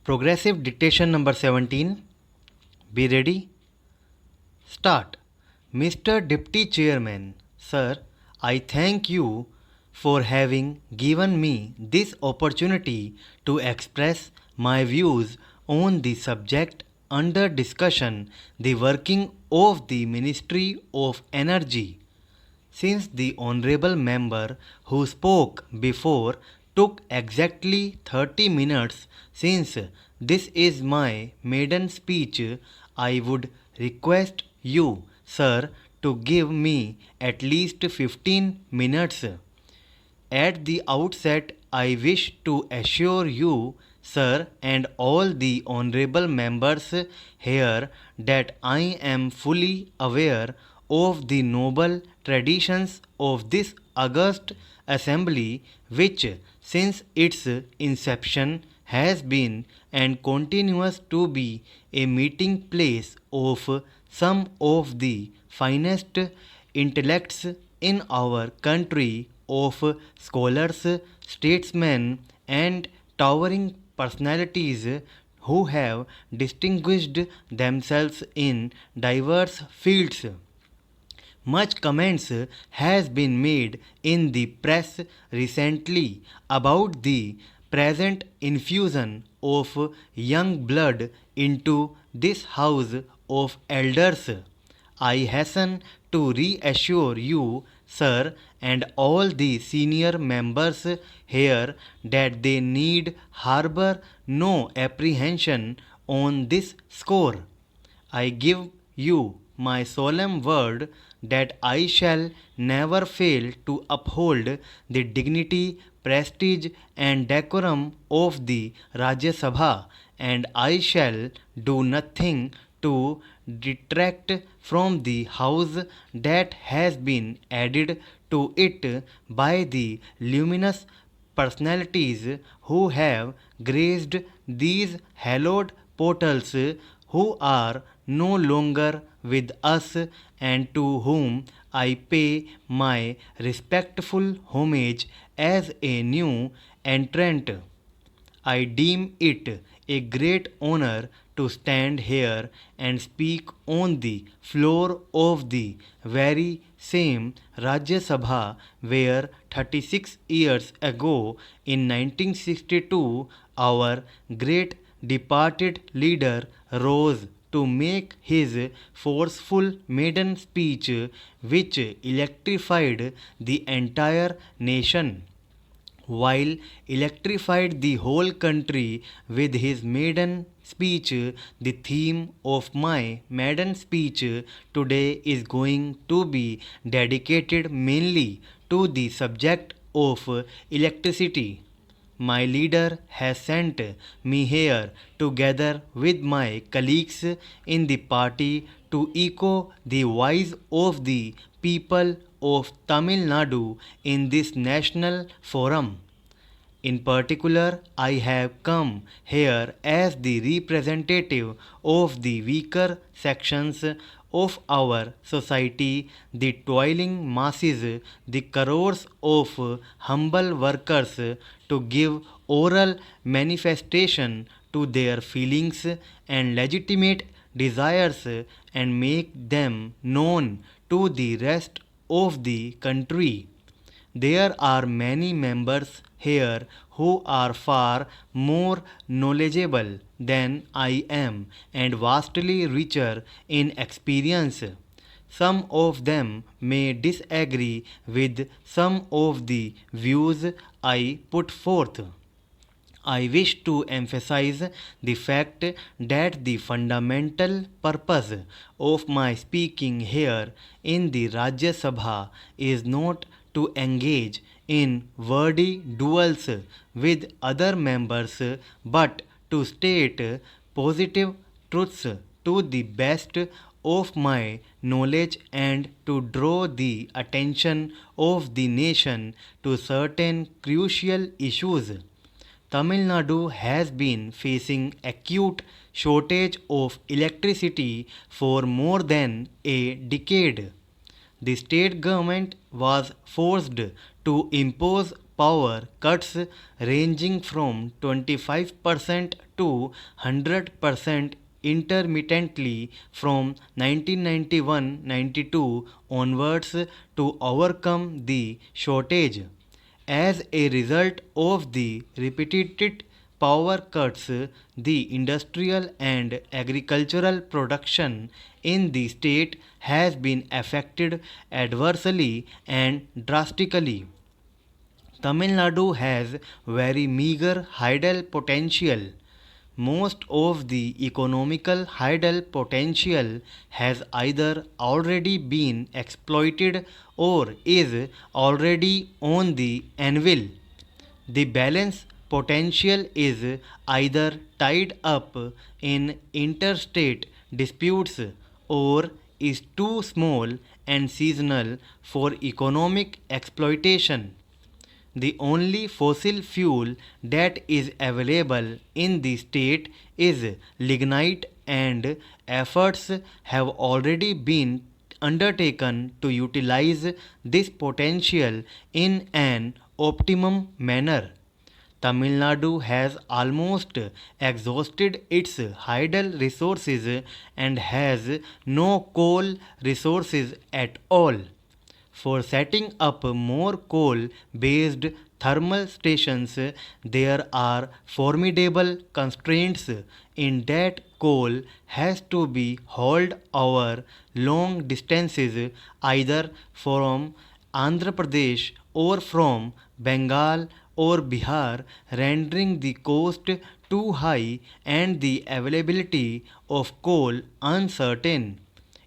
Progressive dictation number 17. Be ready. Start. Mr. Deputy Chairman, sir, I thank you for having given me this opportunity to express my views on the subject under discussion, the working of the Ministry of Energy. Since the honorable member who spoke before took exactly 30 minutes, since this is my maiden speech, I would request you, sir, to give me at least 15 minutes. At the outset, I wish to assure you, sir, and all the honorable members here that I am fully aware of the noble traditions of this august assembly, which, since its inception, has been and continues to be a meeting place of some of the finest intellects in our country, of scholars, statesmen, and towering personalities who have distinguished themselves in diverse fields. Much comments has been made in the press recently about the present infusion of young blood into this house of elders. I hasten to reassure you, sir, and all the senior members here that they need harbor no apprehension on this score. I give you my solemn word that I shall never fail to uphold the dignity, prestige, and decorum of the Rajya Sabha, and I shall do nothing to detract from the house that has been added to it by the luminous personalities who have graced these hallowed portals, who are no longer with us, and to whom I pay my respectful homage as a new entrant. I deem it a great honor to stand here and speak on the floor of the very same Rajya Sabha where 36 years ago in 1962 our great departed leader rose to make his forceful maiden speech which electrified the entire nation. While electrified the whole country with his maiden speech, the theme of my maiden speech today is going to be dedicated mainly to the subject of electricity. My leader has sent me here together with my colleagues in the party to echo the voice of the people of Tamil Nadu in this national forum. In particular, I have come here as the representative of the weaker sections of our society, the toiling masses, the crores of humble workers, to give oral manifestation to their feelings and legitimate desires and make them known to the rest of the country. There are many members here who are far more knowledgeable than I am and vastly richer in experience. Some of them may disagree with some of the views I put forth. I wish to emphasize the fact that the fundamental purpose of my speaking here in the Rajya Sabha is not to engage in wordy duels with other members but to state positive truths to the best of my knowledge and to draw the attention of the nation to certain crucial issues. Tamil Nadu has been facing acute shortage of electricity for more than a decade. The state government was forced to impose power cuts ranging from 25% to 100% intermittently from 1991-92 onwards to overcome the shortage. As a result of the repeated power cuts, the industrial and agricultural production in the state has been affected adversely and drastically. Tamil Nadu has very meager hydel potential. Most of the economical hydel potential has either already been exploited or is already on the anvil. The balance potential is either tied up in interstate disputes or is too small and seasonal for economic exploitation. The only fossil fuel that is available in the state is lignite, and efforts have already been undertaken to utilize this potential in an optimum manner. Tamil Nadu has almost exhausted its hydel resources and has no coal resources at all. For setting up more coal based thermal stations, there are formidable constraints in that coal has to be hauled over long distances either from Andhra Pradesh or from Bengal or Bihar, rendering the cost too high and the availability of coal uncertain.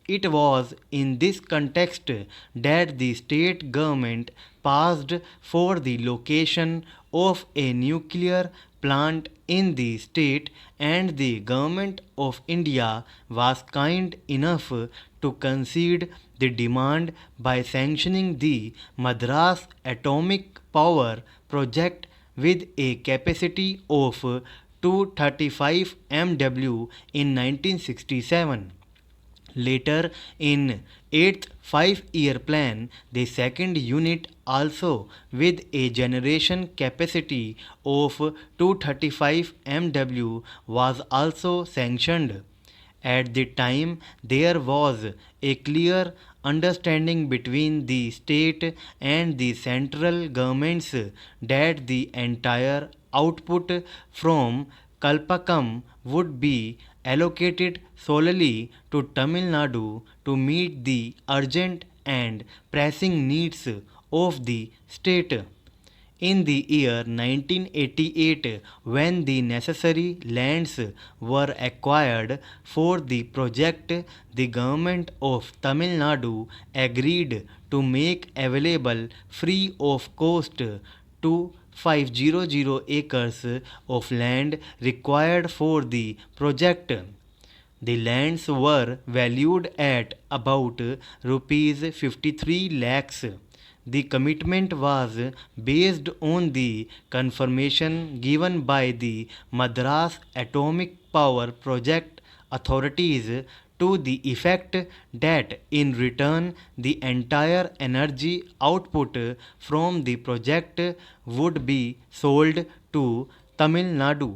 It was in this context that the state government passed for the location of a nuclear plant in the state, and the government of India was kind enough to concede the demand by sanctioning the Madras Atomic Power Project with a capacity of 235 MW in 1967. Later, in 8th 5-year plan, the second unit, also with a generation capacity of 235 MW, was also sanctioned. At the time, there was a clear understanding between the state and the central governments that the entire output from Kalpakam would be allocated solely to Tamil Nadu to meet the urgent and pressing needs of the state. In the year 1988, when the necessary lands were acquired for the project, the government of Tamil Nadu agreed to make available free of cost 2500 acres of land required for the project. The lands were valued at about rupees 53 lakhs. The commitment was based on the confirmation given by the Madras Atomic Power Project authorities to the effect that in return the entire energy output from the project would be sold to Tamil Nadu.